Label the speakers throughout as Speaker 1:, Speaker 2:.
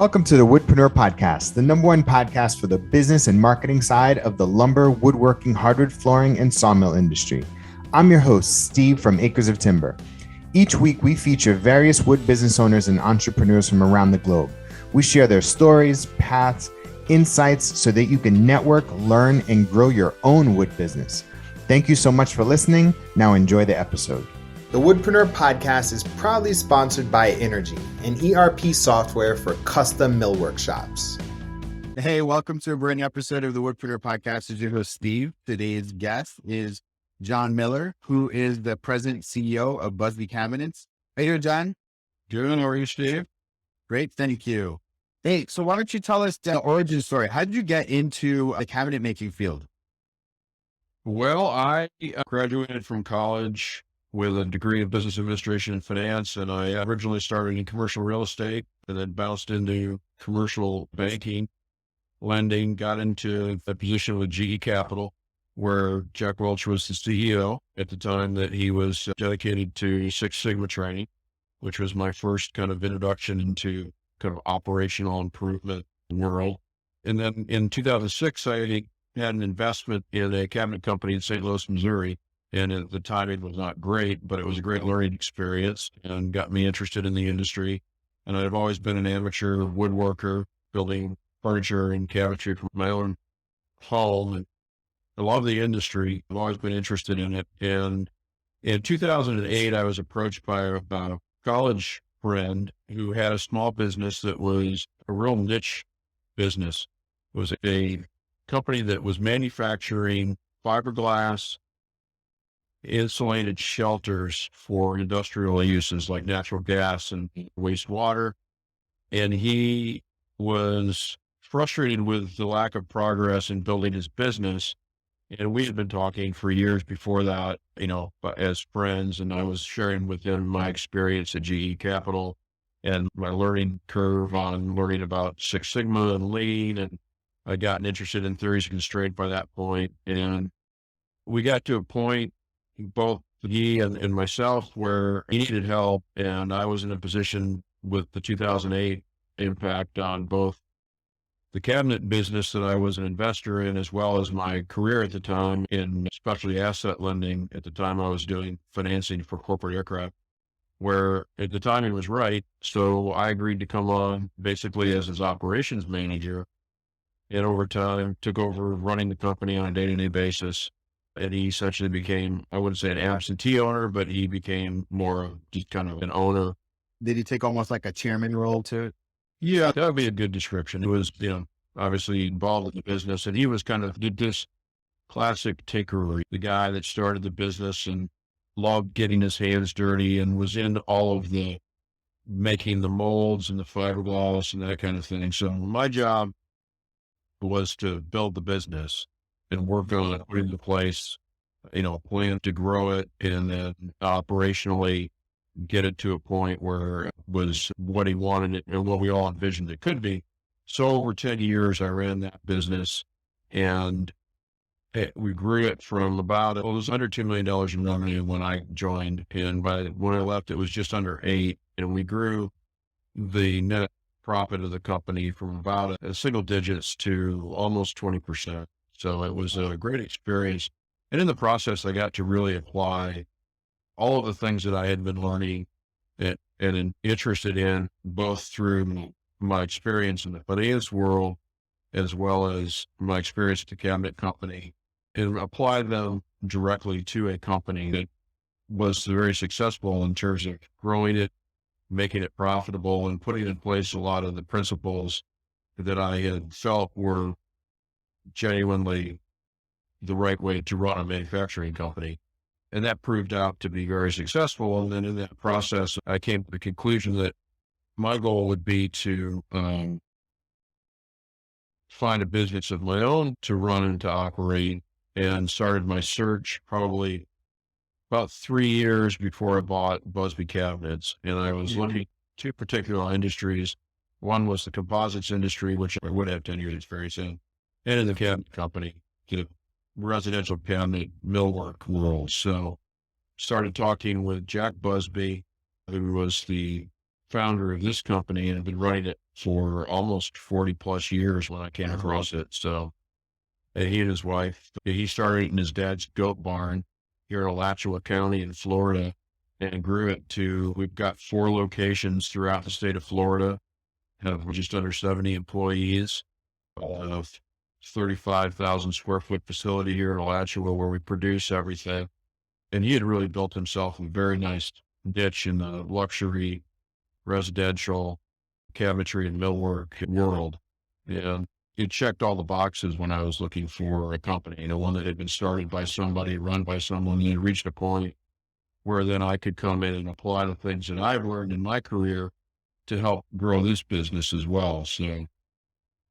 Speaker 1: Welcome to the Woodpreneur podcast, the number one podcast for the business and marketing side of the lumber, woodworking, hardwood flooring, and sawmill industry. I'm your host, Steve from Acres of Timber. Each week, we feature various wood business owners and entrepreneurs from around the globe. We share their stories, paths, insights so that you can network, learn, and grow your own wood business. Thank you so much for listening. Now enjoy the episode. The Woodpreneur podcast is proudly sponsored by Energy, an ERP software for custom mill workshops.
Speaker 2: Hey, welcome to a brand new episode of the Woodpreneur podcast. This is your host, Steve. Today's guest is John Miller, who is the president and CEO of Busby Cabinets. How you doing, John?
Speaker 3: Good. How are you, Steve?
Speaker 2: Great. Thank you. Hey, so why don't you tell us the origin story? How did you get into the cabinet making field?
Speaker 3: Well, I graduated from college with a degree of business administration and finance, and I originally started in commercial real estate and then bounced into commercial banking, lending, got into a position with GE Capital, where Jack Welch was the CEO at the time that he was dedicated to Six Sigma training, which was my first kind of introduction into kind of operational improvement world. And then in 2006, I had an investment in a cabinet company in St. Louis, Missouri. And the timing was not great, but it was a great learning experience and got me interested in the industry. And I've always been an amateur woodworker, building furniture and cabinetry for my own home. And I love the industry. I've always been interested in it. And in 2008, I was approached by a college friend who had a small business that was a real niche business. It was a company that was manufacturing fiberglass insulated shelters for industrial uses like natural gas and wastewater. And he was frustrated with the lack of progress in building his business. And we had been talking for years before that, as friends. And I was sharing with him my experience at GE Capital and my learning curve on learning about Six Sigma and Lean. And I'd gotten interested in theories of constraint by that point. And we got to a point, both he and myself, where he needed help. And I was in a position with the 2008 impact on both the cabinet business that I was an investor in, as well as my career at the time in specialty asset lending. At the time, I was doing financing for corporate aircraft, where at the time it was right. So I agreed to come on basically as his operations manager. And over time, took over running the company on a day-to-day basis. And he essentially became, I wouldn't say an absentee owner, but he became more of just kind of an owner.
Speaker 2: Did he take almost like a chairman role to it?
Speaker 3: Yeah, that would be a good description. He was, obviously involved in the business, and he was kind of did this classic takeover, the guy that started the business and loved getting his hands dirty and was into all of the making the molds and the fiberglass and that kind of thing. So my job was to build the business and work on it, put into place, a plan to grow it, and then operationally get it to a point where it was what he wanted it and what we all envisioned it could be. So over 10 years, I ran that business, and we grew it from it was under $2 million in revenue when I joined. And when I left, it was just under 8. And we grew the net profit of the company from about a single digits to almost 20%. So it was a great experience. And in the process, I got to really apply all of the things that I had been learning and interested in, both through my experience in the finance world, as well as my experience at the cabinet company, and apply them directly to a company that was very successful in terms of growing it, making it profitable, and putting in place a lot of the principles that I had felt were genuinely the right way to run a manufacturing company. And that proved out to be very successful. And then in that process, I came to the conclusion that my goal would be to find a business of my own to run and to operate, and started my search probably about 3 years before I bought Busby Cabinets. And I was looking at two particular industries. One was the composites industry, which I would have 10 years experience in, and in the cabinet company, the residential cabinet millwork world. So started talking with Jack Busby, who was the founder of this company and have been running it for almost 40 plus years when I came across it. So he and his wife, he started in his dad's goat barn here in Alachua County in Florida and grew it to, we've got 4 locations throughout the state of Florida, have just under 70 employees, a 35,000 square foot facility here in Alachua where we produce everything. And he had really built himself a very nice niche in the luxury residential cabinetry and millwork world. And it checked all the boxes when I was looking for a company, one that had been started by somebody, run by someone, and had reached a point where then I could come in and apply the things that I've learned in my career to help grow this business as well. So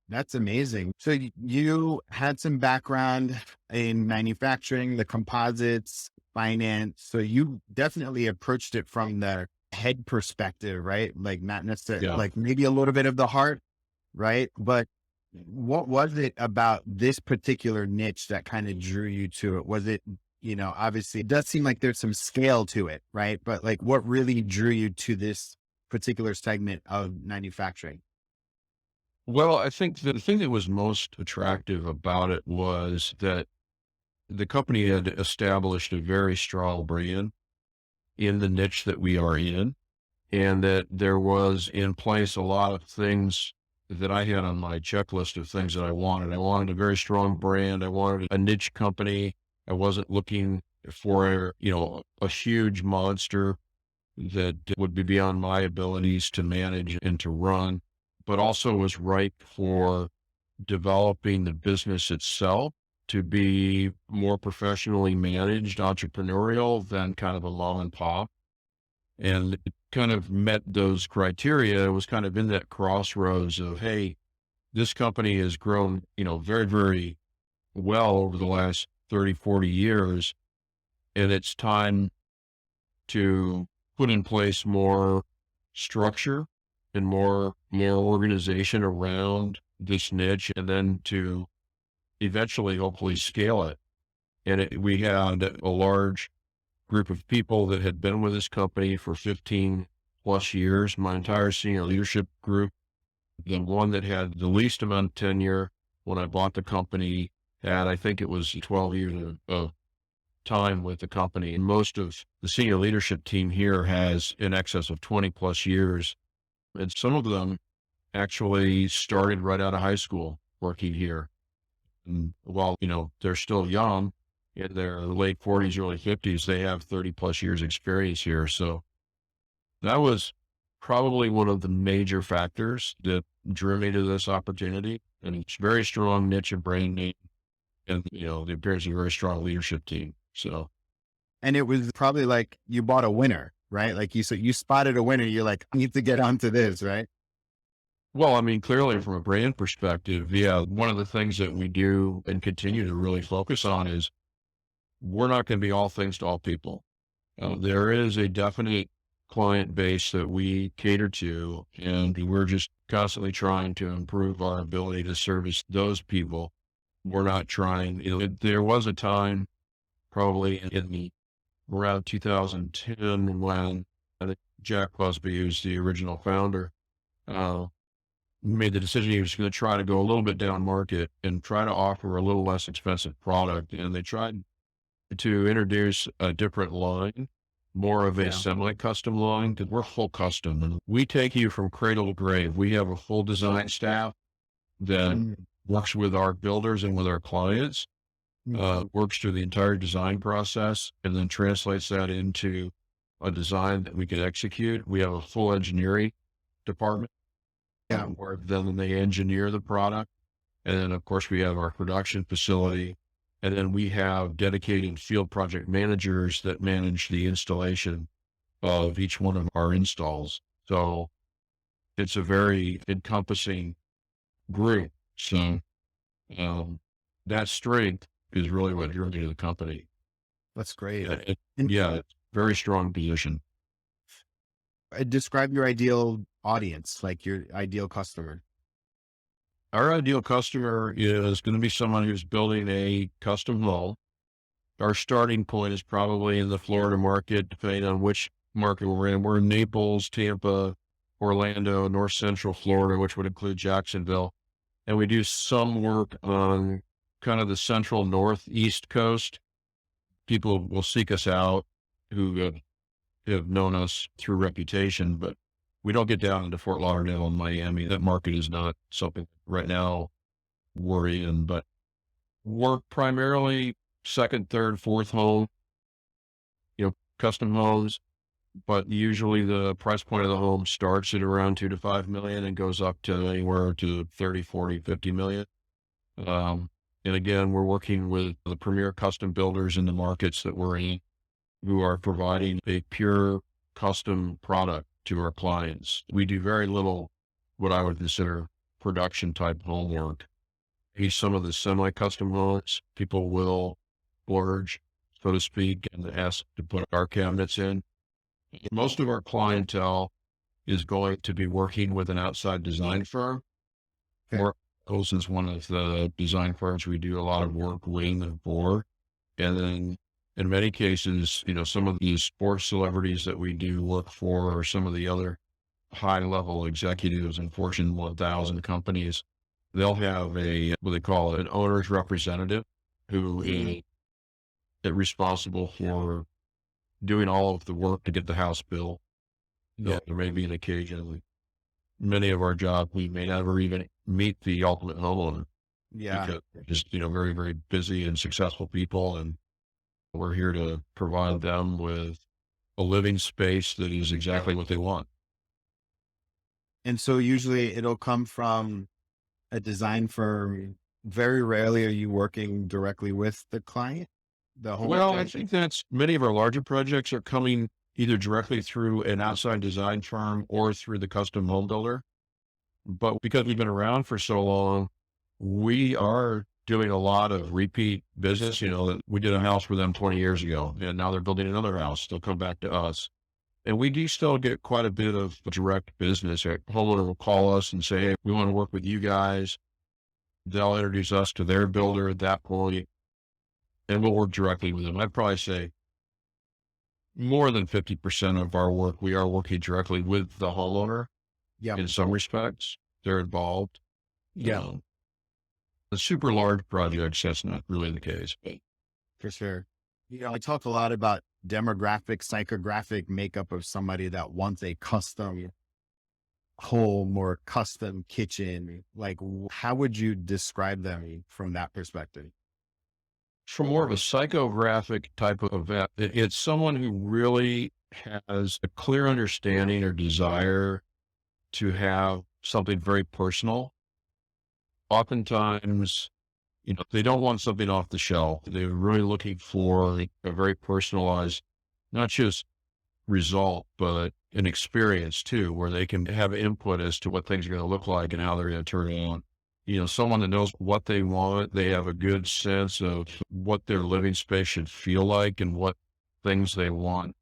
Speaker 2: That's amazing. So you had some background in manufacturing, the composites, finance. So you definitely approached it from the head perspective, right? Like not necessarily,
Speaker 3: yeah.
Speaker 2: like maybe a little bit of the heart, right? But what was it about this particular niche that kind of drew you to it? Was it, obviously it does seem like there's some scale to it, right? But like what really drew you to this particular segment of manufacturing?
Speaker 3: Well, I think the thing that was most attractive about it was that the company had established a very strong brand in the niche that we are in, and that there was in place a lot of things that I had on my checklist of things that I wanted. I wanted a very strong brand. I wanted a niche company. I wasn't looking for, a huge monster that would be beyond my abilities to manage and to run, but also was ripe for developing the business itself to be more professionally managed, entrepreneurial than kind of a mom and pop. And it kind of met those criteria. It was kind of in that crossroads of, hey, this company has grown, very, very well over the last 30, 40 years. And it's time to put in place more structure and more organization around this niche, and then to eventually hopefully scale it. And we had a large group of people that had been with this company for 15 plus years. My entire senior leadership group, the one that had the least amount of tenure when I bought the company had, I think it was 12 years of time with the company. And most of the senior leadership team here has in excess of 20 plus years. And some of them actually started right out of high school working here. And while, they're still young, in their late 40s, early 50s, they have 30 plus years experience here. So that was probably one of the major factors that drew me to this opportunity. And it's very strong niche and brand name, and, the appearance of a very strong leadership team. So,
Speaker 2: And it was probably like you bought a winner, right? Like you said, you spotted a winner. You're like, I need to get onto this, right?
Speaker 3: well, I mean, clearly from a brand perspective, yeah, one of the things that we do and continue to really focus on is we're not going to be all things to all people. There is a definite client base that we cater to, and we're just constantly trying to improve our ability to service those people. We're not trying, there was a time probably around 2010 when I think Jack Busby, who's the original founder, made the decision he was going to try to go a little bit down market and try to offer a little less expensive product. And they tried to introduce a different line, more of a
Speaker 2: Yeah.
Speaker 3: semi-custom line, because we're full custom. And we take you from cradle to grave. We have a full design staff that
Speaker 2: Mm,
Speaker 3: works with our builders and with our clients, works through the entire design process, and then translates that into a design that we can execute. We have a full engineering department,
Speaker 2: Yeah.
Speaker 3: where then they engineer the product. And then, of course, we have our production facility. And then we have dedicated field project managers that manage the installation of each one of our installs. So it's a very encompassing group. So that strength is really what drew me to the company.
Speaker 2: That's great. And
Speaker 3: Yeah, it's a very strong position.
Speaker 2: describe your ideal audience, like your ideal customer.
Speaker 3: Our ideal customer is going to be someone who's building a custom home. Our starting point is probably in the Florida market, depending on which market we're in. We're in Naples, Tampa, Orlando, North Central Florida, which would include Jacksonville. And we do some work on kind of the central northeast coast. People will seek us out who have known us through reputation, but we don't get down into Fort Lauderdale and Miami. That market is not something right now we're in, but work primarily second, third, fourth home, custom homes, but usually the price point of the home starts at around 2 to 5 million and goes up to anywhere to 30, 40, 50 million. And again, we're working with the premier custom builders in the markets that we're in who are providing a pure custom product to our clients. We do very little what I would consider production type homework. Maybe some of the semi-custom homes, people will splurge, so to speak, and ask to put our cabinets in. Most of our clientele is going to be working with an outside design firm.
Speaker 2: Okay.
Speaker 3: Oracle is one of the design firms we do a lot of work with and for. And then in many cases, some of these sports celebrities that we do work for or some of the other high level executives in Fortune 1000 companies, they'll have what they call an owner's representative who is responsible for doing all of the work to get the house built.
Speaker 2: Yeah.
Speaker 3: There may be an occasion, many of our jobs, we may never even meet the ultimate homeowner.
Speaker 2: Yeah.
Speaker 3: Because they're just, very, very busy and successful people. And we're here to provide them with a living space that is exactly what they want.
Speaker 2: And so usually it'll come from a design firm. Very rarely are you working directly with the client, the home.
Speaker 3: Well, I think that's many of our larger projects are coming either directly through an outside design firm or through the custom home builder. But because we've been around for so long, we are doing a lot of repeat business. We did a house for them 20 years ago, and now they're building another house. They'll come back to us. And we do still get quite a bit of direct business. A homeowner will call us and say, hey, we want to work with you guys. They'll introduce us to their builder at that point, and we'll work directly with them. I'd probably say more than 50% of our work, we are working directly with the homeowner.
Speaker 2: Yeah.
Speaker 3: In some respects, they're involved.
Speaker 2: Yeah.
Speaker 3: The super large projects, that's not really the case.
Speaker 2: For sure. I talk a lot about demographic, psychographic makeup of somebody that wants a custom home or custom kitchen. Like, how would you describe them from that perspective?
Speaker 3: From more of a psychographic type of event, it's someone who really has a clear understanding or desire to have something very personal. Oftentimes, they don't want something off the shelf. They're really looking for a very personalized, not just result, but an experience too, where they can have input as to what things are going to look like and how they're going to turn out. Someone that knows what they want. They have a good sense of what their living space should feel like and what things they want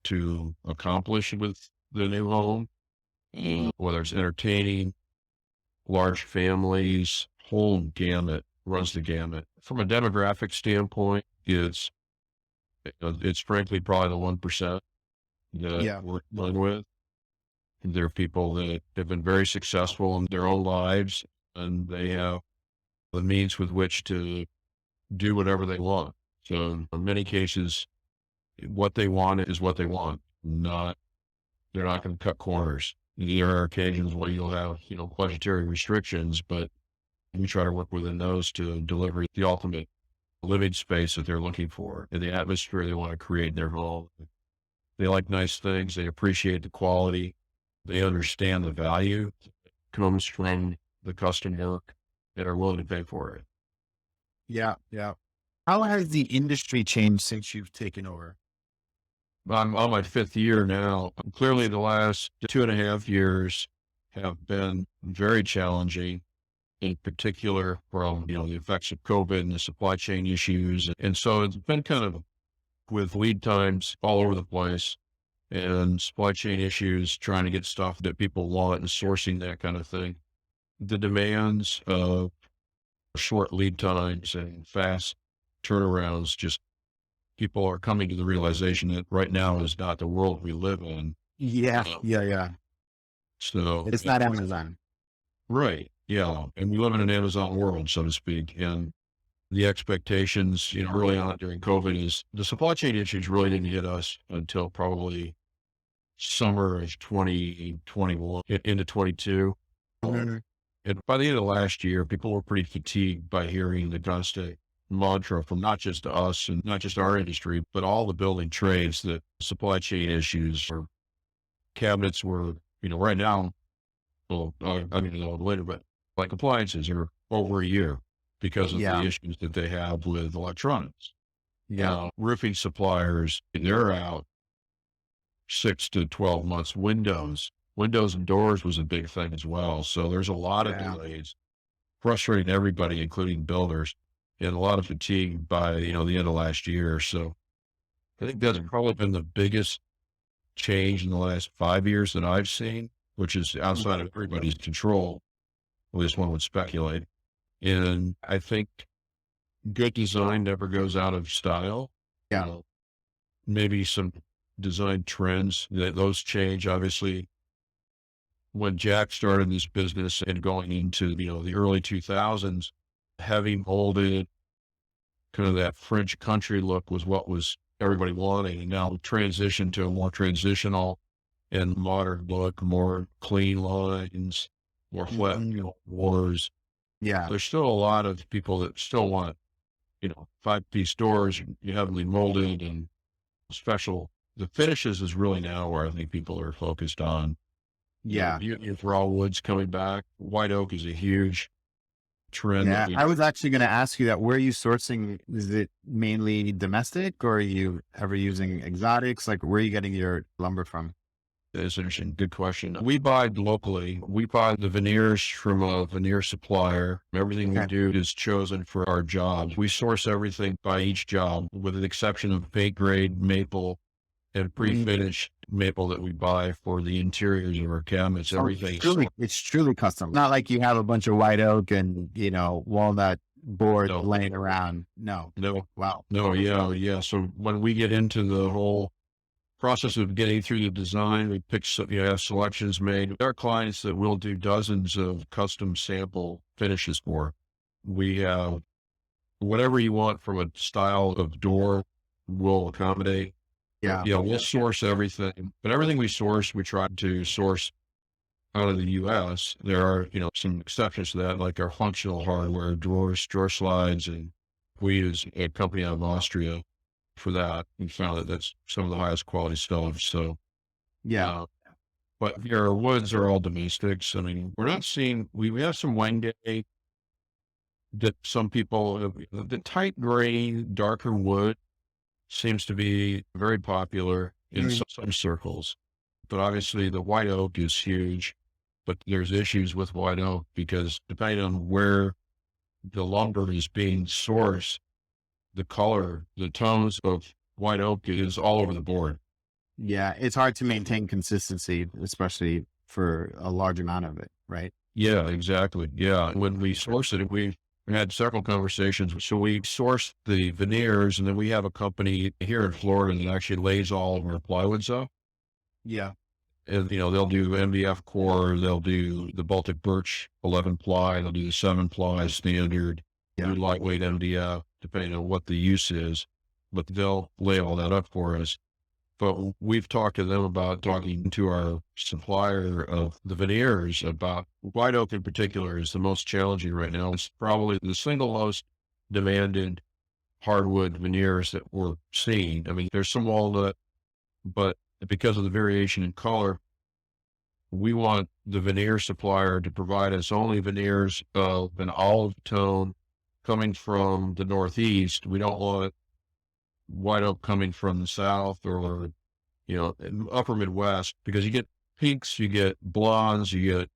Speaker 3: to accomplish with the new home, whether it's entertaining, large families, whole gamut, runs the gamut. From a demographic standpoint, it's frankly probably the 1% that we're dealing with. There are people that have been very successful in their own lives, and they have the means with which to do whatever they want. So in many cases, what they want is what they want. They're not going to cut corners. There are occasions where you'll have, budgetary restrictions, but we try to work within those to deliver the ultimate living space that they're looking for and the atmosphere they want to create in their home. They like nice things. They appreciate the quality. They understand the value that comes from the custom work and are willing to pay for it.
Speaker 2: Yeah. Yeah. How has the industry changed since you've taken over?
Speaker 3: I'm on my 5th year now. Clearly the last 2.5 years have been very challenging, in particular from, the effects of COVID and the supply chain issues. And so it's been kind of with lead times all over the place and supply chain issues, trying to get stuff that people want and sourcing that kind of thing. The demands of short lead times and fast turnarounds, just people are coming to the realization that right now is not the world we live in.
Speaker 2: Yeah. Yeah.
Speaker 3: So
Speaker 2: It's not Amazon.
Speaker 3: right. Yeah. And we live in an Amazon world, so to speak. And the expectations, early on during COVID is the supply chain issues really didn't hit us until probably summer of 2021 into 22.
Speaker 2: Mhm.
Speaker 3: And by the end of last year, people were pretty fatigued by hearing the constant mantra from not just us and not just our industry, but all the building trades that supply chain issues or cabinets were, right now, well, I mean, a little later, but like appliances are over a year because of the
Speaker 2: Yeah.
Speaker 3: issues that they have with electronics.
Speaker 2: Yeah.
Speaker 3: Roofing suppliers, they're out 6 to 12 months. Windows and doors was a big thing as well. So there's a lot of
Speaker 2: Yeah.
Speaker 3: delays, frustrating everybody, including builders, and a lot of fatigue by, the end of last year. So I think that's probably been the biggest change in the last 5 years that I've seen, which is outside of everybody's control. At least one would speculate. And I think good design never goes out of style.
Speaker 2: Yeah.
Speaker 3: Maybe some design trends that those change. Obviously, when Jack started this business and going into, the early 2000s, heavy molded, kind of that French country look was what was everybody wanting. And now transition to a more transitional and modern look, more clean lines, more flat, wars.
Speaker 2: Yeah.
Speaker 3: There's still a lot of people that still want, 5-piece doors, you heavily molded and special. The finishes is really now where I think people are focused on.
Speaker 2: Yeah.
Speaker 3: If raw wood's coming back, white oak is a huge trend.
Speaker 2: Yeah. I was actually going to ask you that. Where are you sourcing? Is it mainly domestic, or are you ever using exotics? Like, where are you getting your lumber from?
Speaker 3: It's interesting. Good question. We buy locally. We buy the veneers from a veneer supplier. Everything we
Speaker 2: Okay.
Speaker 3: do is chosen for our jobs. We source everything by each job, with the exception of paint grade maple and pre-finished maple that we buy for the interiors of our cabinets.
Speaker 2: So
Speaker 3: Everything.
Speaker 2: it's truly custom. Not like you have a bunch of white oak and, walnut board
Speaker 3: No.
Speaker 2: laying around. No.
Speaker 3: No,
Speaker 2: Wow.
Speaker 3: no, yeah. So when we get into the whole process of getting through the design, we pick, have selections made. There are clients that will do dozens of custom sample finishes for. We have whatever you want from a style of door, we'll accommodate.
Speaker 2: Yeah.
Speaker 3: We'll source everything, but everything we source, we try to source out of the US. There are, some exceptions to that, like our functional hardware, drawers, drawer slides, and we use a company out of Austria for that. We found that that's some of the highest quality stuff. So,
Speaker 2: Yeah.
Speaker 3: but our woods are all domestics. I mean, we're not seeing, we have some Wenge that some people, the tight grain, darker wood seems to be very popular in some circles. But obviously the white oak is huge, but there's issues with white oak because depending on where the lumber is being sourced, the color, the tones of white oak is all over the board.
Speaker 2: Yeah. It's hard to maintain consistency, especially for a large amount of it, right?
Speaker 3: Yeah, exactly. Yeah. When we source it, we had several conversations. So we source the veneers, and then we have a company here in Florida that actually lays all of our plywoods up.
Speaker 2: Yeah.
Speaker 3: And, they'll do MDF core, they'll do the Baltic birch 11 ply, they'll do the 7 ply standard, do lightweight MDF, depending on what the use is, but they'll lay all that up for us. But we've talked to them about talking to our supplier of the veneers about white oak in particular is the most challenging right now. It's probably the single most demanded hardwood veneers that we're seeing. I mean, there's some walnut, but because of the variation in color, we want the veneer supplier to provide us only veneers of an olive tone coming from the Northeast. We don't want white oak coming from the South or, upper Midwest, because you get pinks, you get blondes, you get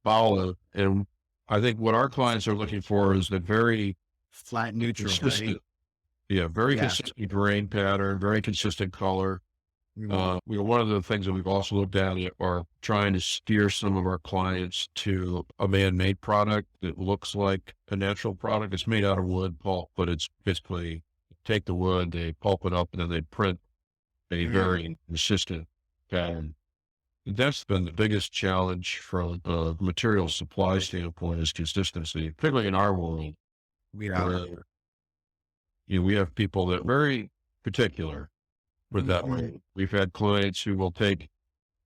Speaker 3: olive. And I think what our clients are looking for is a very
Speaker 2: Flat neutral,
Speaker 3: consistent,
Speaker 2: right?
Speaker 3: very consistent grain pattern, very consistent color. One of the things that we've also looked at are trying to steer some of our clients to a man-made product that looks like a natural product. It's made out of wood pulp, but it's basically take the wood, they pulp it up, and then they print a very consistent pattern That's been the biggest challenge from a material supply standpoint is consistency, particularly in our world,
Speaker 2: Yeah.
Speaker 3: where we have people that are very particular with that way. We've had clients who will take,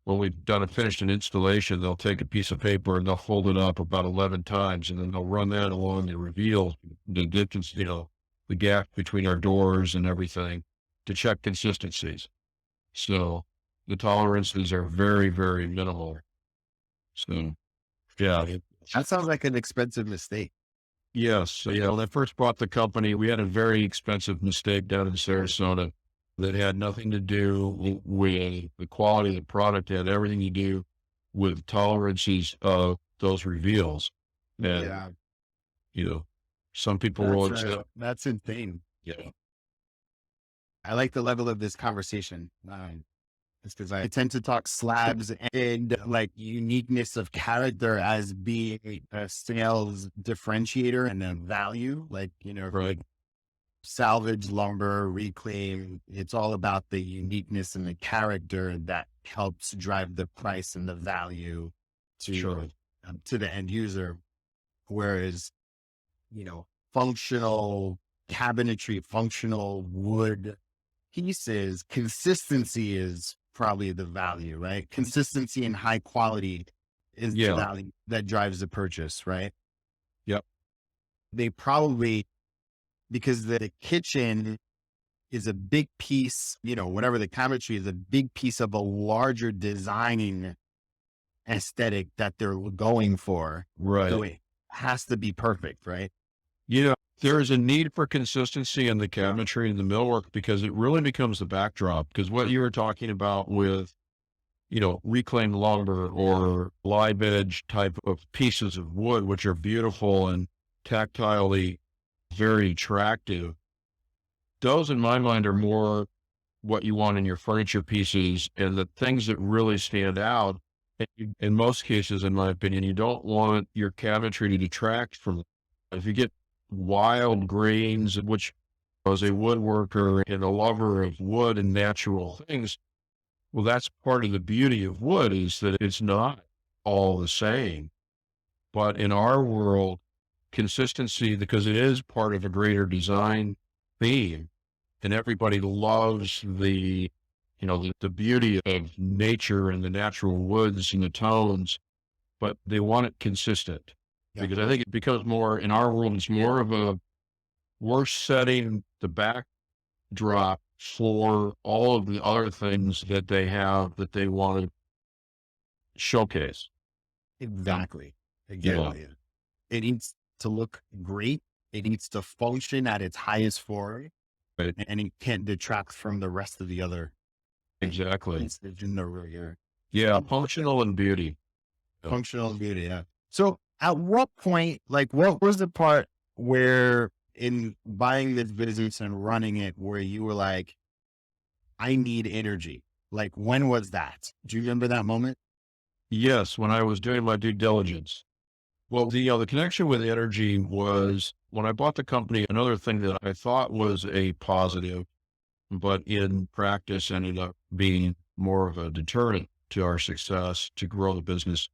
Speaker 3: when we've finished an installation, they'll take a piece of paper and they'll fold it up about 11 times, and then they'll run that along and reveal the distance, the gap between our doors and everything to check consistencies. So the tolerances are very, very minimal. So, yeah.
Speaker 2: That sounds like an expensive mistake.
Speaker 3: Yes. So, yeah, when I first bought the company, we had a very expensive mistake down in Sarasota that had nothing to do with the quality of the product. It had everything to do with tolerances of those reveals. And,
Speaker 2: Yeah.
Speaker 3: some people will accept.
Speaker 2: That's insane.
Speaker 3: Yeah.
Speaker 2: I like the level of this conversation. It's because I tend to talk slabs and like uniqueness of character as being a sales differentiator and a value. Like,
Speaker 3: Right.
Speaker 2: salvage lumber, reclaim. It's all about the uniqueness and the character that helps drive the price and the value to,
Speaker 3: Sure.
Speaker 2: to the end user. Whereas, functional cabinetry, functional wood pieces, consistency is probably the value, right? Consistency and high quality is the
Speaker 3: Yeah.
Speaker 2: value that drives the purchase, right?
Speaker 3: Yep.
Speaker 2: They probably, because the kitchen is a big piece, whatever the cabinetry is a big piece of a larger designing aesthetic that they're going for.
Speaker 3: Right.
Speaker 2: So it has to be perfect, right?
Speaker 3: There is a need for consistency in the cabinetry and the millwork because it really becomes the backdrop. Because what you were talking about with, reclaimed lumber or live edge type of pieces of wood, which are beautiful and tactilely very attractive, those in my mind are more what you want in your furniture pieces and the things that really stand out. In most cases, in my opinion, you don't want your cabinetry to detract from. If you get wild grains, which as a woodworker and a lover of wood and natural things, well, that's part of the beauty of wood is that it's not all the same. But in our world, consistency, because it is part of a greater design theme, and everybody loves the beauty of nature and the natural woods and the tones, but they want it consistent.
Speaker 2: Yeah.
Speaker 3: Because I think it becomes more, in our world, it's more of we're setting the backdrop for all of the other things that they have that they want to showcase.
Speaker 2: Exactly.
Speaker 3: Yeah.
Speaker 2: It needs to look great. It needs to function at its highest form.
Speaker 3: Right.
Speaker 2: And it can't detract from the rest of the other.
Speaker 3: Exactly.
Speaker 2: It's in the rear here.
Speaker 3: Yeah. Functional and beauty. Yeah.
Speaker 2: Functional beauty. Yeah. So at what point, what was the part where in buying this business and running it, where you were like, I need energy? Like, when was that? Do you remember that moment?
Speaker 3: Yes. When I was doing my due diligence. Well, the connection with energy was when I bought the company. Another thing that I thought was a positive, but in practice ended up being more of a deterrent to our success to grow the business,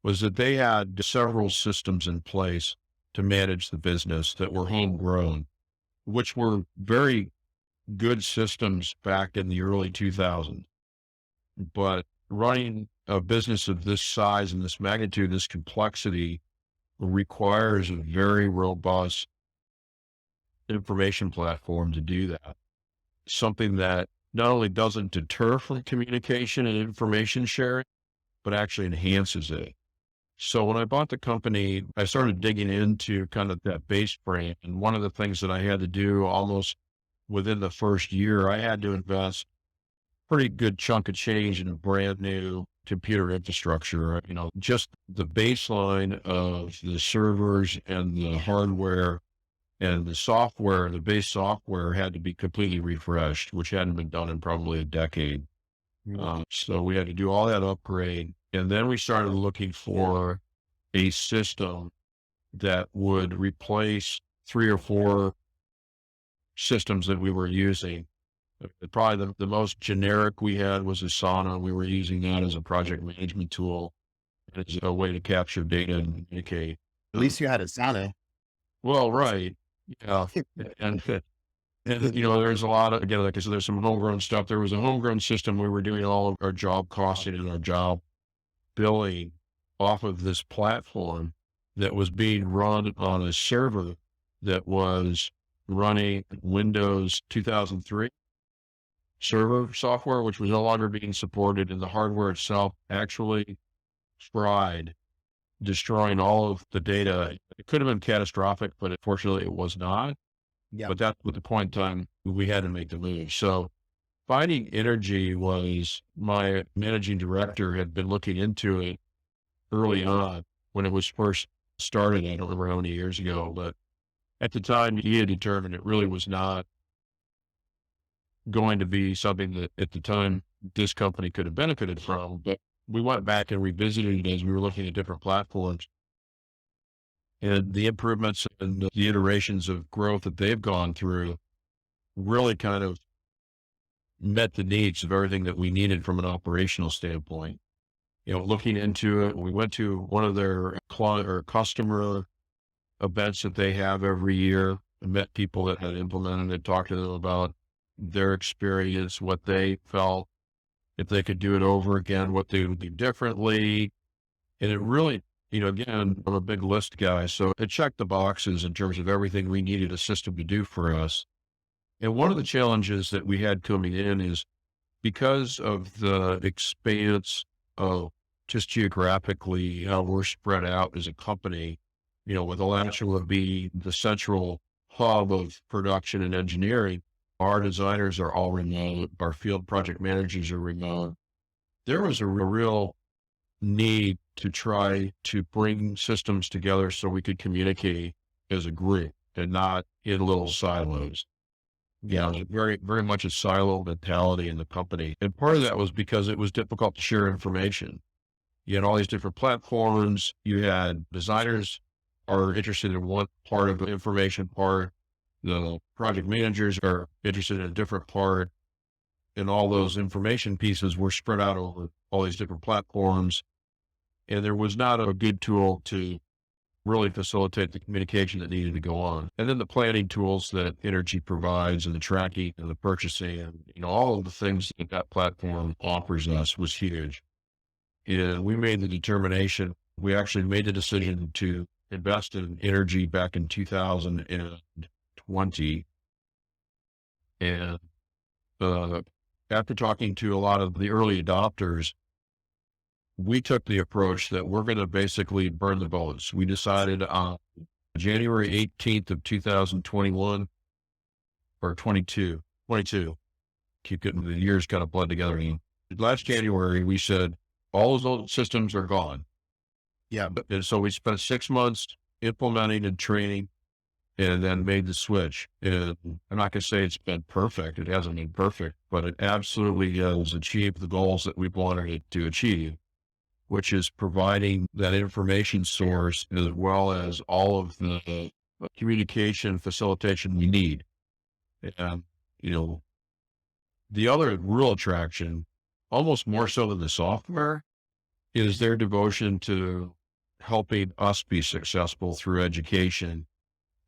Speaker 3: was that they had several systems in place to manage the business that were homegrown, which were very good systems back in the early 2000s. But running a business of this size and this magnitude, this complexity, requires a very robust information platform to do that. Something that not only doesn't deter from communication and information sharing, but actually enhances it. So when I bought the company, I started digging into kind of that base frame. And one of the things that I had to do almost within the first year, I had to invest a pretty good chunk of change in a brand new computer infrastructure. Just the baseline of the servers and the hardware and the software, the base software had to be completely refreshed, which hadn't been done in probably a decade. So we had to do all that upgrade. And then we started looking for a system that would replace 3 or 4 systems that we were using Probably the most generic we had was Asana. We were using that as a project management tool, as a way to capture data and communicate.
Speaker 2: At least you had a sauna.
Speaker 3: Well, right. Yeah. And, and there's a lot of, again, like I said, there's some homegrown stuff. There was a homegrown system. We were doing all of our job costing and our job billing off of this platform that was being run on a server that was running Windows 2003 server software, which was no longer being supported, and the hardware itself actually fried, destroying all of the data. It could have been catastrophic, but unfortunately it was not.
Speaker 2: Yeah.
Speaker 3: But that's at the point in time we had to make the move. So finding energy was, my managing director had been looking into it early on when it was first started. I don't remember how many years ago, but at the time he had determined it really was not going to be something that at the time this company could have benefited from. But we went back and revisited it as we were looking at different platforms, and the improvements and the iterations of growth that they've gone through really kind of met the needs of everything that we needed from an operational standpoint. Looking into it, we went to one of their client or customer events that they have every year, and met people that had implemented it, talked to them about their experience, what they felt, if they could do it over again, what they would do differently. And it really, again, I'm a big list guy, so it checked the boxes in terms of everything we needed a system to do for us. And one of the challenges that we had coming in is, because of the expanse of just geographically how we're spread out as a company, with Alachua being the central hub of production and engineering, our designers are all remote, our field project managers are remote. There was a real need to try to bring systems together so we could communicate as a group and not in little silos. Very, very much a silo mentality in the company. And part of that was because it was difficult to share information. You had all these different platforms. You had designers are interested in one part of the information part. The project managers are interested in a different part. And all those information pieces were spread out over all these different platforms. And there was not a good tool to really facilitate the communication that needed to go on. And then the planning tools that Energy provides, and the tracking and the purchasing, and all of the things that that platform offers us was huge. And we made the determination, we actually made the decision to invest in Energy back in 2020. And after talking to a lot of the early adopters, we took the approach that we're going to basically burn the boats. We decided on January 18th of 2021 or 22, keep getting the years kind of blend together. Last January, we said, all of those systems are gone.
Speaker 2: Yeah.
Speaker 3: And so we spent 6 months implementing and training, and then made the switch. And I'm not going to say it's been perfect. It hasn't been perfect, but it absolutely has achieved the goals that we wanted it to achieve, which is providing that information source as well as all of the communication facilitation we need. And, the other real attraction, almost more so than the software, is their devotion to helping us be successful through education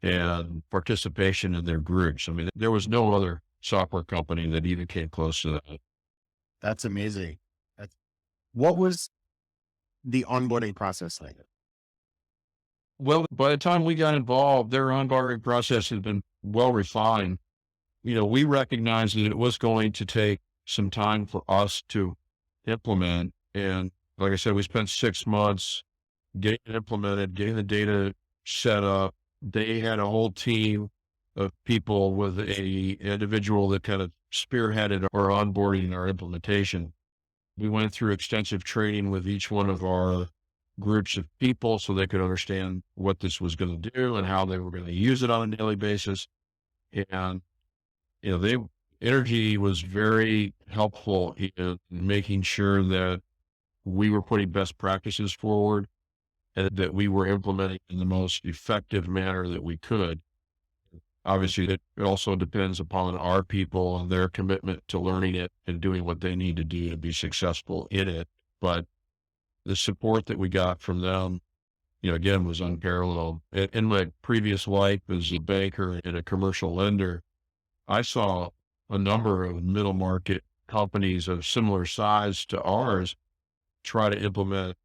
Speaker 3: and participation in their groups. I mean, there was no other software company that even came close to that.
Speaker 2: That's amazing. What was the onboarding process like?
Speaker 3: Well, by the time we got involved, their onboarding process had been well refined. We recognized that it was going to take some time for us to implement. And like I said, we spent 6 months getting it implemented, getting the data set up. They had a whole team of people with a individual that kind of spearheaded our onboarding and our implementation. We went through extensive training with each one of our groups of people so they could understand what this was going to do and how they were going to use it on a daily basis. And, Energy was very helpful in making sure that we were putting best practices forward and that we were implementing in the most effective manner that we could. Obviously, it also depends upon our people and their commitment to learning it and doing what they need to do to be successful in it. But the support that we got from them, again, was unparalleled. In my previous life as a banker and a commercial lender, I saw a number of middle market companies of similar size to ours try to implement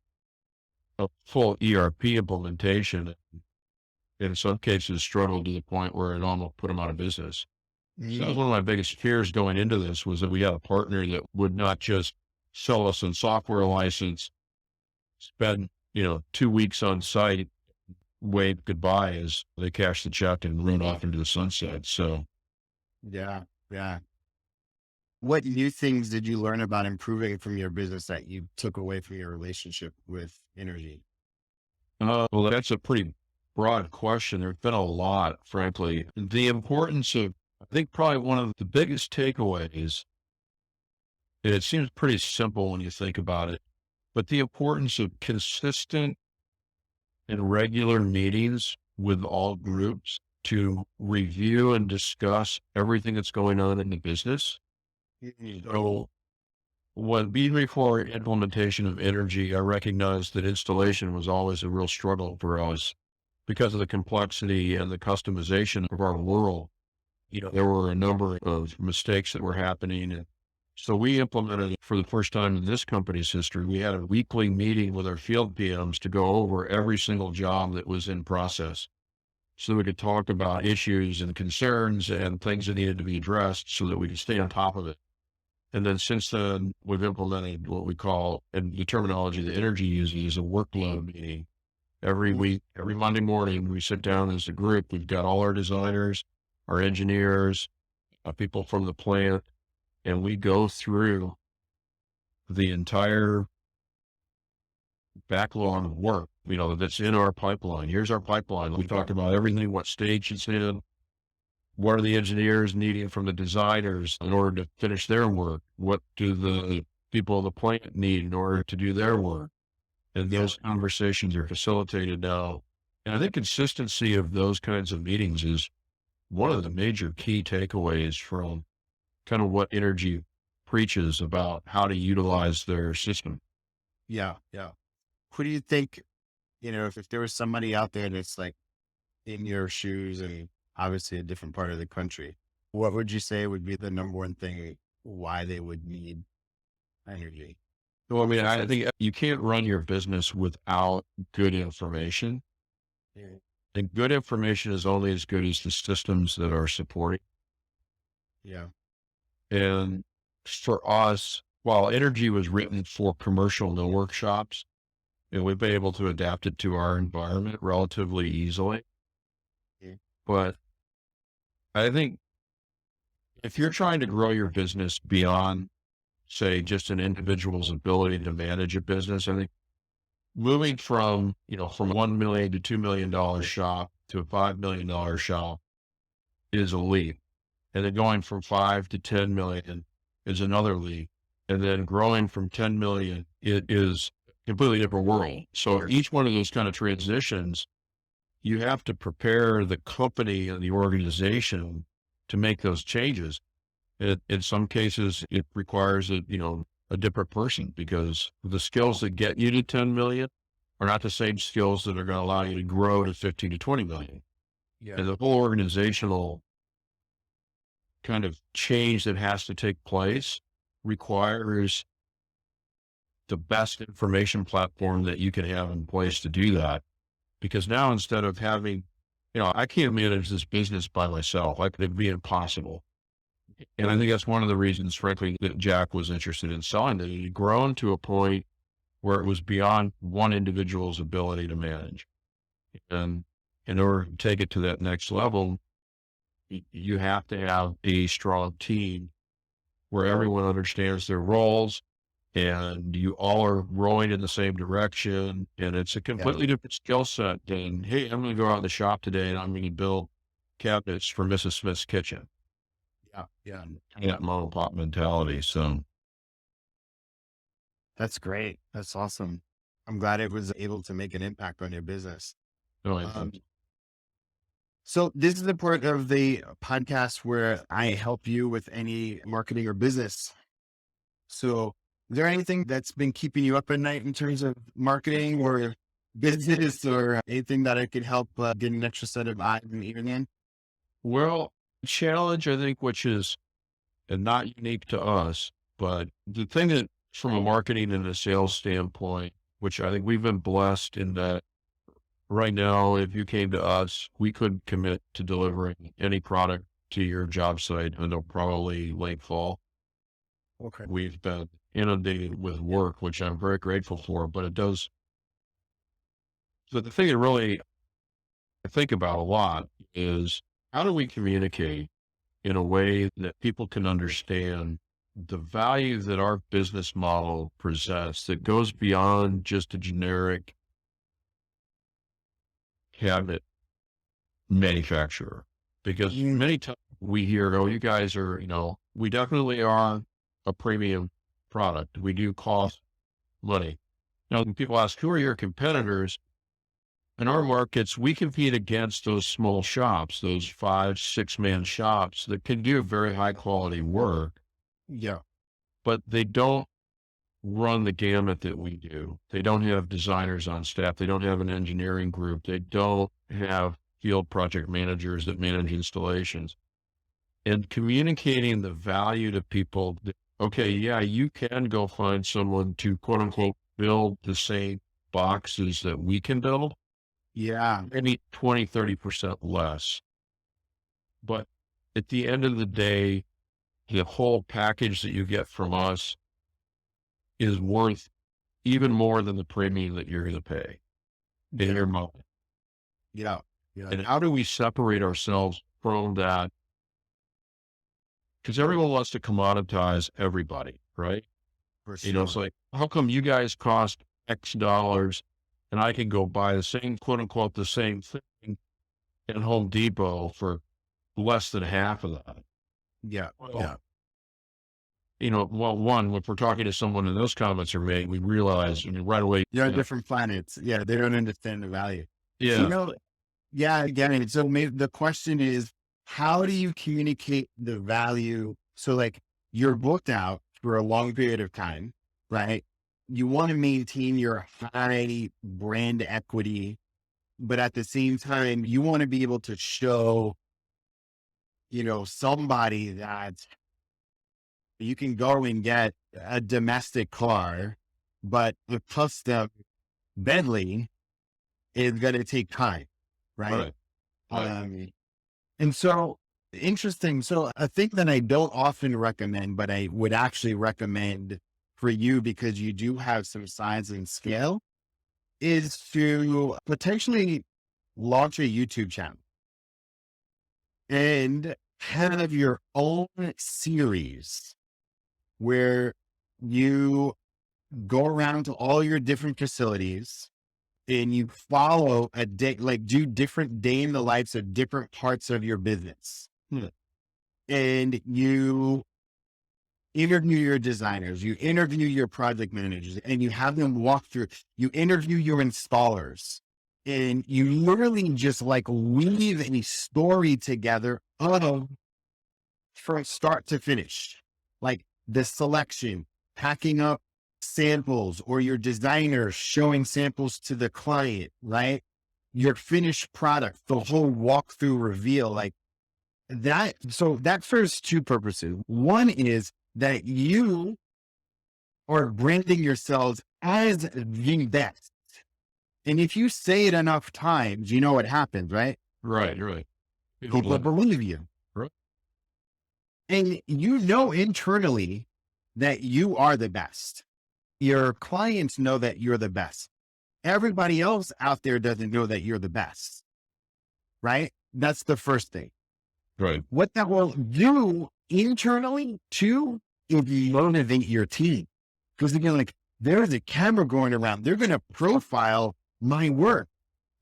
Speaker 3: a full ERP implementation. In some cases, struggled to the point where it almost put them out of business. So that was
Speaker 2: Mm.
Speaker 3: one of my biggest fears going into this, was that we had a partner that would not just sell us a software license, spend, 2 weeks on site, wave goodbye as they cash the check and run off into the sunset. So,
Speaker 2: Yeah. Yeah. What new things did you learn about improving from your business that you took away from your relationship with energy?
Speaker 3: well, that's a pretty broad question. There's been a lot, frankly. The importance of, I think probably one of the biggest takeaways, and it seems pretty simple when you think about it, but the importance of consistent and regular meetings with all groups to review and discuss everything that's going on in the business.
Speaker 2: Mhm.
Speaker 3: So when before implementation of energy, I recognized that installation was always a real struggle for us because of the complexity and the customization of our world. There were a number of mistakes that were happening. And so we implemented, for the first time in this company's history, we had a weekly meeting with our field PMs to go over every single job that was in process, so we could talk about issues and concerns and things that needed to be addressed so that we could stay on top of it. And then since then, we've implemented what we call, and the terminology the energy uses, is a workload meeting. Every week, every Monday morning, we sit down as a group. We've got all our designers, our engineers, people from the plant, and we go through the entire backlog of work, that's in our pipeline. Here's our pipeline. We talk about everything, what stage it's in, what are the engineers needing from the designers in order to finish their work? What do the people of the plant need in order to do their work? And those conversations are facilitated now. And I think consistency of those kinds of meetings is one of the major key takeaways from kind of what energy preaches about how to utilize their system.
Speaker 2: Yeah. Yeah. Who do you think, if there was somebody out there that's like in your shoes and obviously a different part of the country, what would you say would be the number one thing why they would need energy?
Speaker 3: So, I mean, I think you can't run your business without good information.
Speaker 2: Yeah.
Speaker 3: And good information is only as good as the systems that are supporting.
Speaker 2: Yeah.
Speaker 3: And for us, while energy was written for commercial no workshops, and we've been able to adapt it to our environment relatively easily.
Speaker 2: Yeah.
Speaker 3: But I think if you're trying to grow your business beyond, say, just an individual's ability to manage a business, I think moving from 1 million to $2 million shop to a $5 million shop is a leap. And then going from 5 to 10 million is another leap. And then growing from 10 million, it is a completely different world. So each one of those kind of transitions, you have to prepare the company and the organization to make those changes. In some cases, it requires a different person, because the skills that get you to 10 million are not the same skills that are going to allow you to grow to 15 to 20 million.
Speaker 2: Yeah.
Speaker 3: And the whole organizational kind of change that has to take place requires the best information platform that you can have in place to do that. Because now, instead of having, I can't manage this business by myself. It'd be impossible. And I think that's one of the reasons, frankly, that Jack was interested in selling it. It had grown to a point where it was beyond one individual's ability to manage. And in order to take it to that next level, you have to have a strong team where everyone understands their roles and you all are rowing in the same direction. And it's a completely different skill set than, hey, I'm going to go out in the shop today and I'm going to build cabinets for Mrs. Smith's kitchen.
Speaker 2: Yeah. Yeah.
Speaker 3: That mom and pop mentality. So,
Speaker 2: That's great. That's awesome. I'm glad it was able to make an impact on your business.
Speaker 3: no,
Speaker 2: Um, So this is the part of the podcast where I help you with any marketing or business. So is there anything that's been keeping you up at night in terms of marketing or business or anything that I could help get an extra set of eyes and ears in?
Speaker 3: Well, challenge, I think, which is not unique to us, but the thing that from a marketing and a sales standpoint, which I think we've been blessed in that right now, if you came to us, we could commit to delivering any product to your job site until probably late fall.
Speaker 2: Okay.
Speaker 3: We've been inundated with work, which I'm very grateful for, but it does. So the thing that really I think about a lot is how do we communicate in a way that people can understand the value that our business model presents that goes beyond just a generic cabinet manufacturer? Because many times we hear, oh, you guys are, we definitely are a premium product. We do cost money. Now, when people ask, who are your competitors? In our markets, we compete against those small shops, those 5, 6 man shops that can do very high quality work,
Speaker 2: Yeah.
Speaker 3: but they don't run the gamut that we do. They don't have designers on staff. They don't have an engineering group. They don't have field project managers that manage installations. And communicating the value to people that, okay, yeah, you can go find someone to quote unquote build the same boxes that we can build.
Speaker 2: Yeah.
Speaker 3: Maybe 20, 30% less. But at the end of the day, the whole package that you get from us is worth even more than the premium that you're going to pay in your mind.
Speaker 2: Yeah. Yeah.
Speaker 3: And how do we separate ourselves from that? Because everyone wants to commoditize everybody, right?
Speaker 2: For sure.
Speaker 3: It's like, how come you guys cost X dollars and I can go buy the same, quote unquote, the same thing at Home Depot for less than half of that?
Speaker 2: Yeah.
Speaker 3: Well, one, if we're talking to someone and those comments are made, we realize, right away.
Speaker 2: You're on different planets. Yeah. They don't understand the value.
Speaker 3: Yeah.
Speaker 2: Yeah, again, so the question is, how do you communicate the value? So like you're booked out for a long period of time, right? You want to maintain your high brand equity, but at the same time, you want to be able to show, somebody that you can go and get a domestic car, but the custom Bentley is going to take time. Right. And so interesting. So a thing that I don't often recommend, but I would actually recommend for you because you do have some size and scale is to potentially launch a YouTube channel and have your own series where you go around to all your different facilities and you follow a day, like do different day in the lives of different parts of your business. And you interview your designers, you interview your project managers, and you have them walk through, you interview your installers, and you literally just like weave a story together from start to finish, like the selection, packing up samples, or your designer showing samples to the client, right? Your finished product, the whole walkthrough reveal, like that. So that serves two purposes. One is that you are branding yourselves as the best. And if you say it enough times, you know what happens, right?
Speaker 3: Right.
Speaker 2: People believe you.
Speaker 3: Right.
Speaker 2: And internally that you are the best. Your clients know that you're the best. Everybody else out there doesn't know that you're the best, right? That's the first thing.
Speaker 3: Right.
Speaker 2: What that will do internally too is motivate your team. Because again, like there's a camera going around. They're going to profile my work.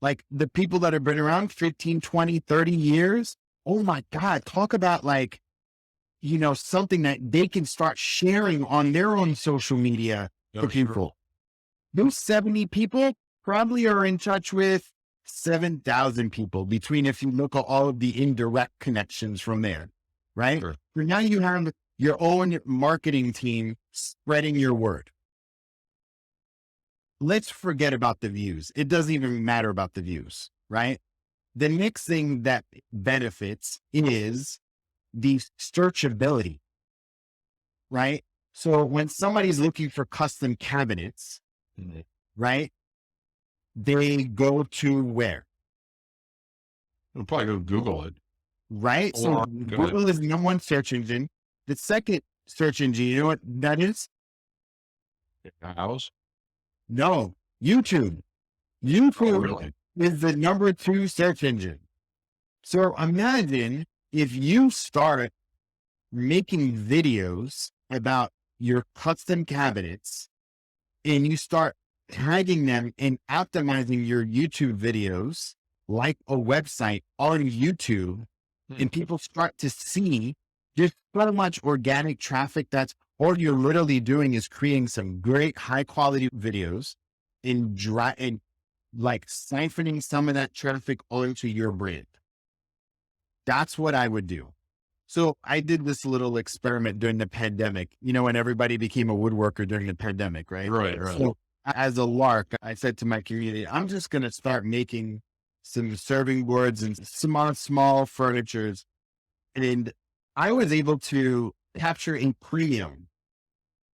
Speaker 2: Like the people that have been around 15, 20, 30 years. Oh my God. Talk about like, something that they can start sharing on their own social media for people. Those 70 people probably are in touch with 7,000 people between, if you look at all of the indirect connections from there, right?
Speaker 3: Sure.
Speaker 2: So now you have your own marketing team spreading your word. Let's forget about the views. It doesn't even matter about the views, right? The next thing that benefits is the searchability, right? So when somebody's looking for custom cabinets, right, they go to where?
Speaker 3: I'll probably go Google it.
Speaker 2: Right? So
Speaker 3: Or
Speaker 2: Google is the number one search engine. The second search engine, you know what that is?
Speaker 3: House.
Speaker 2: No, YouTube.
Speaker 3: Oh,
Speaker 2: YouTube
Speaker 3: really?
Speaker 2: is the number 2 search engine. So imagine if you start making videos about your custom cabinets and you start tagging them and optimizing your YouTube videos like a website on YouTube, and people start to see just so much organic traffic. That's all you're literally doing is creating some great high quality videos and like siphoning some of that traffic onto your brand. That's what I would do. So I did this little experiment during the pandemic, when everybody became a woodworker during the pandemic, right?
Speaker 3: Right.
Speaker 2: So as a lark, I said to my community, I'm just going to start making some serving boards and small furnitures. And I was able to capture a premium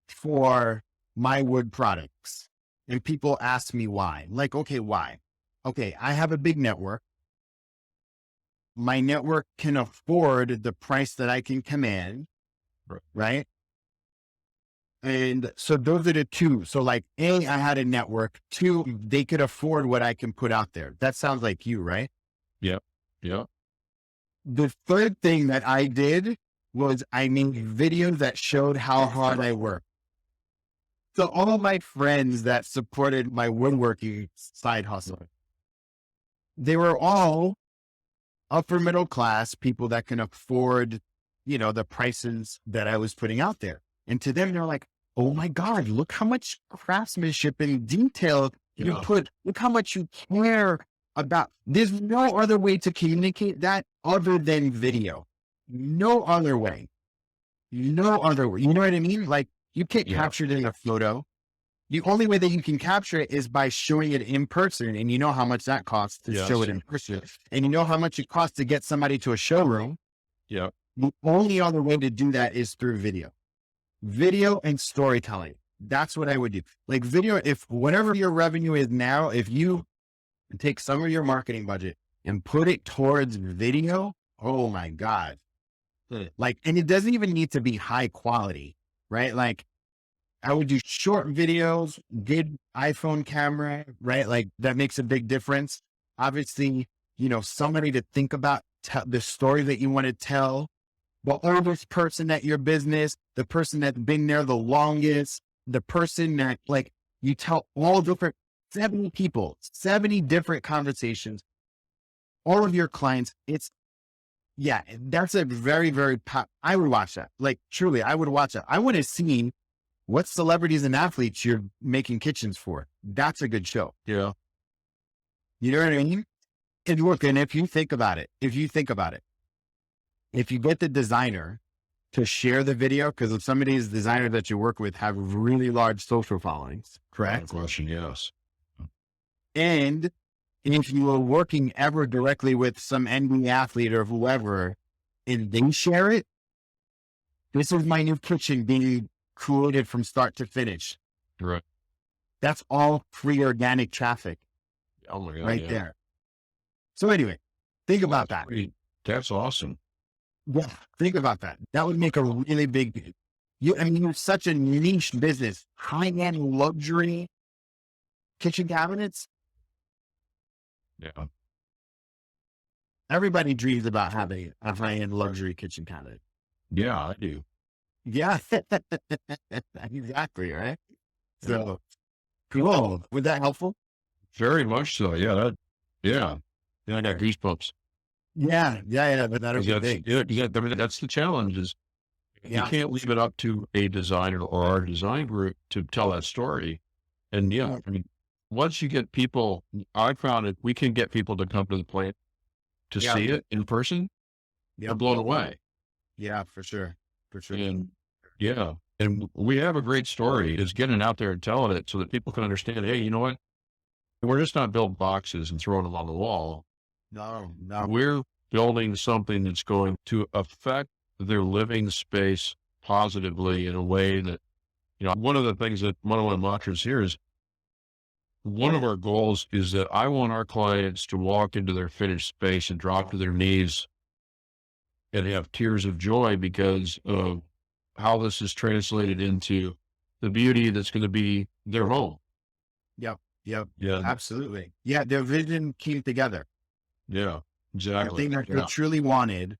Speaker 2: for my wood products. And people ask me why. Like, okay, why? Okay, I have a big network. My network can afford the price that I can command, right? And so those are the two. So like, A, I had a network. 2, they could afford what I can put out there. That sounds like you, right?
Speaker 3: Yep.
Speaker 2: The third thing that I did was I made videos that showed how hard I work. So all of my friends that supported my woodworking side hustle, they were all upper middle class people that can afford, the prices that I was putting out there. And to them, they're like, oh my God, look how much craftsmanship and detail you put. Look how much you care about. There's no other way to communicate that other than video. No other way. No other way. You know what I mean? Like you can't capture it in a photo. The only way that you can capture it is by showing it in person. And you know how much that costs to show it in person. And you know how much it costs to get somebody to a showroom.
Speaker 3: Yeah.
Speaker 2: The only other way to do that is through video and storytelling. That's what I would do. Like video, if whatever your revenue is now, if you take some of your marketing budget and put it towards video, oh my God. Like, and it doesn't even need to be high quality, right? Like I would do short videos, good iPhone camera, right? Like that makes a big difference. Obviously, somebody to think about the story that you want to tell, the oldest person at your business, the person that's been there the longest, the person that like you tell all different 70 people, 70 different conversations, all of your clients. That's a very, very I would watch that. Like truly, I would watch that. I want to see what celebrities and athletes you're making kitchens for. That's a good show.
Speaker 3: Yeah.
Speaker 2: You know what I mean? And look, and if you think about it, if you get the designer to share the video, because some of these designers that you work with have really large social followings, correct?
Speaker 3: Question, yes.
Speaker 2: And if you are working ever directly with some NBA athlete or whoever, and they share it, this is my new kitchen being created from start to finish.
Speaker 3: Right.
Speaker 2: That's all free organic traffic.
Speaker 3: Oh my God,
Speaker 2: right there. So anyway, think about that.
Speaker 3: That's awesome.
Speaker 2: Yeah, think about that. That would make a really big. You're such a niche business, high-end luxury kitchen cabinets.
Speaker 3: Yeah.
Speaker 2: Everybody dreams about having a high-end luxury kitchen cabinet.
Speaker 3: Yeah, I do.
Speaker 2: Yeah, exactly. Right. So cool. Was that helpful?
Speaker 3: Very much so. Yeah. Yeah, I got goosebumps.
Speaker 2: Yeah. But that'll be big.
Speaker 3: I mean, that's the challenge is you can't leave it up to a designer or our design group to tell that story. And I mean, once you get people, I found it, we can get people to come to the plant to
Speaker 2: Yeah.
Speaker 3: see it in person. They're
Speaker 2: Yep.
Speaker 3: blown away.
Speaker 2: Yeah, for sure. For sure.
Speaker 3: And yeah, and we have a great story. Is getting out there and telling it so that people can understand, hey, you know what? We're just not building boxes and throwing them on the wall.
Speaker 2: No.
Speaker 3: We're building something that's going to affect their living space positively in a way that, one of the things that one of my mantras here is one of our goals is that I want our clients to walk into their finished space and drop to their knees and have tears of joy because of how this is translated into the beauty that's going to be their home.
Speaker 2: Yep.
Speaker 3: Yeah.
Speaker 2: Absolutely. Yeah. Their vision came together.
Speaker 3: Yeah,
Speaker 2: The
Speaker 3: exactly.
Speaker 2: thing that they truly wanted,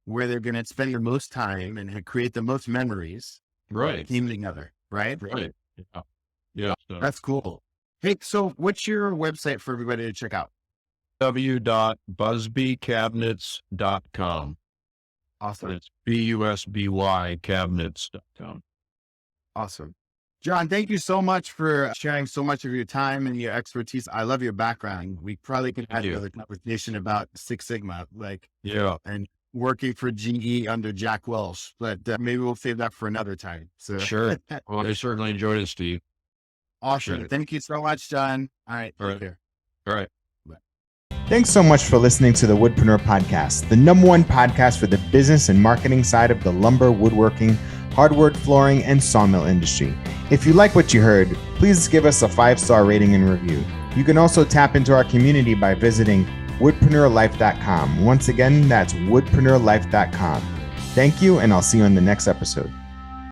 Speaker 2: where they're going to spend the most time and create the most memories,
Speaker 3: Right.
Speaker 2: came together. Right.
Speaker 3: Right. Yeah. Yeah. So
Speaker 2: That's cool. Hey, so what's your website for everybody to check out?
Speaker 3: w.busbycabinets.com.
Speaker 2: Awesome.
Speaker 3: It's BUSBY cabinets.com.
Speaker 2: Awesome. John, thank you so much for sharing so much of your time and your expertise. I love your background. We probably could have
Speaker 3: Thank you.
Speaker 2: another conversation about Six Sigma,
Speaker 3: Yeah.
Speaker 2: and working for GE under Jack Welch, but maybe we'll save that for another time. So
Speaker 3: Sure. Well, I certainly enjoyed it, Steve.
Speaker 2: awesome.
Speaker 3: Sure.
Speaker 2: Thank you so much, John. All right.
Speaker 3: All
Speaker 2: Take
Speaker 3: right.
Speaker 2: care.
Speaker 3: All right.
Speaker 1: Thanks so much for listening to the Woodpreneur podcast, the number one podcast for the business and marketing side of the lumber, woodworking, hardwood, flooring, and sawmill industry. If you like what you heard, please give us a 5-star rating and review. You can also tap into our community by visiting woodpreneurlife.com. Once again, that's woodpreneurlife.com. Thank you, and I'll see you in the next episode.